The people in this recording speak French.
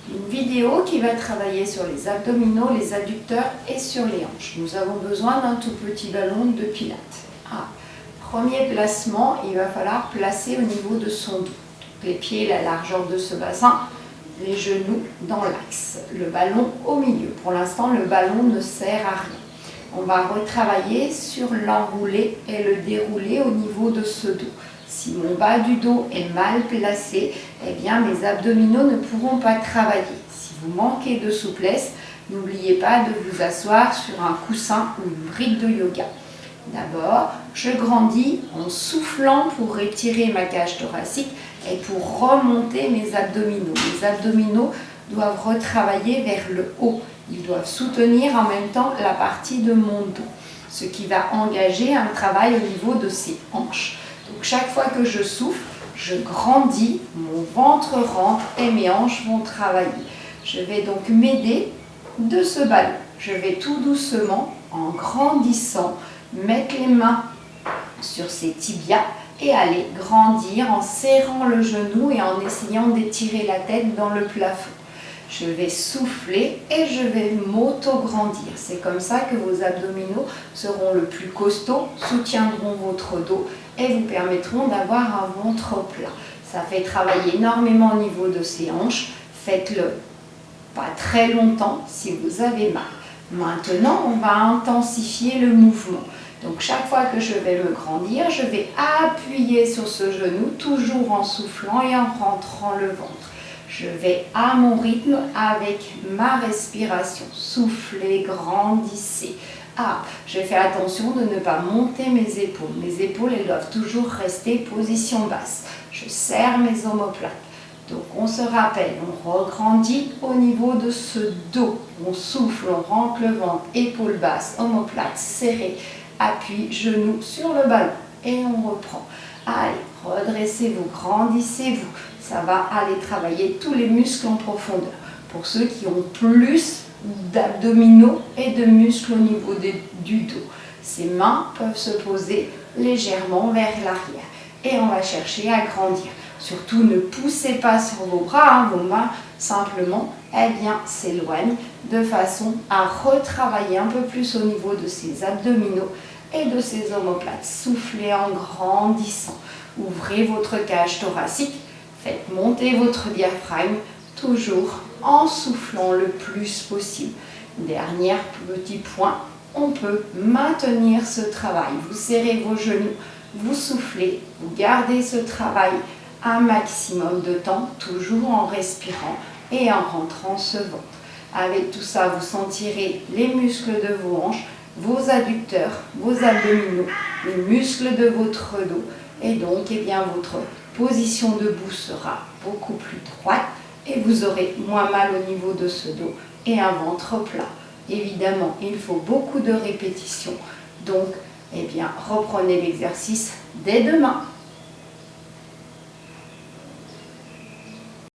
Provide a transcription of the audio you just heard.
Une vidéo qui va travailler sur les abdominaux, les adducteurs et sur les hanches. Nous avons besoin d'un tout petit ballon de pilates. Premier placement, il va falloir placer au niveau de son dos. Les pieds, la largeur de ce bassin, les genoux dans l'axe, le ballon au milieu. Pour l'instant, le ballon ne sert à rien. On va retravailler sur l'enroulé et le déroulé au niveau de ce dos. Si mon bas du dos est mal placé, eh bien mes abdominaux ne pourront pas travailler. Si vous manquez de souplesse, n'oubliez pas de vous asseoir sur un coussin ou une brique de yoga. D'abord, je grandis en soufflant pour étirer ma cage thoracique et pour remonter mes abdominaux. Les abdominaux doivent retravailler vers le haut. Ils doivent soutenir en même temps la partie de mon dos, ce qui va engager un travail au niveau de ces hanches. Donc chaque fois que je souffle, je grandis, mon ventre rentre et mes hanches vont travailler. Je vais donc m'aider de ce ballon. Je vais tout doucement, en grandissant, mettre les mains sur ces tibias et aller grandir en serrant le genou et en essayant d'étirer la tête dans le plafond. Je vais souffler et je vais m'auto-grandir. C'est comme ça que vos abdominaux seront le plus costauds, soutiendront votre dos et vous permettront d'avoir un ventre plat. Ça fait travailler énormément au niveau de ces hanches. Faites-le pas très longtemps si vous avez mal. Maintenant, on va intensifier le mouvement. Donc chaque fois que je vais me grandir, je vais appuyer sur ce genou, toujours en soufflant et en rentrant le ventre. Je vais à mon rythme avec ma respiration. Soufflez, grandissez. Je fais attention de ne pas monter mes épaules. Mes épaules, elles doivent toujours rester position basse. Je serre mes omoplates. Donc on se rappelle, on regrandit au niveau de ce dos. On souffle, on rentre le ventre, épaules basses, omoplates serrées. Appui, genoux sur le ballon et on reprend. Allez, redressez-vous, grandissez-vous. Ça va aller travailler tous les muscles en profondeur. Pour ceux qui ont plus d'abdominaux et de muscles au niveau du dos, ces mains peuvent se poser légèrement vers l'arrière et on va chercher à grandir. Surtout, ne poussez pas sur vos bras, vos mains simplement s'éloignent de façon à retravailler un peu plus au niveau de ces abdominaux et de ces omoplates. Soufflez en grandissant. Ouvrez votre cage thoracique. Faites monter votre diaphragme, toujours en soufflant le plus possible. Dernier petit point, on peut maintenir ce travail. Vous serrez vos genoux, vous soufflez, vous gardez ce travail un maximum de temps, toujours en respirant et en rentrant ce ventre. Avec tout ça, vous sentirez les muscles de vos hanches, vos adducteurs, vos abdominaux, les muscles de votre dos et donc votre position debout sera beaucoup plus droite et vous aurez moins mal au niveau de ce dos et un ventre plat. Évidemment, il faut beaucoup de répétitions, donc reprenez l'exercice dès demain.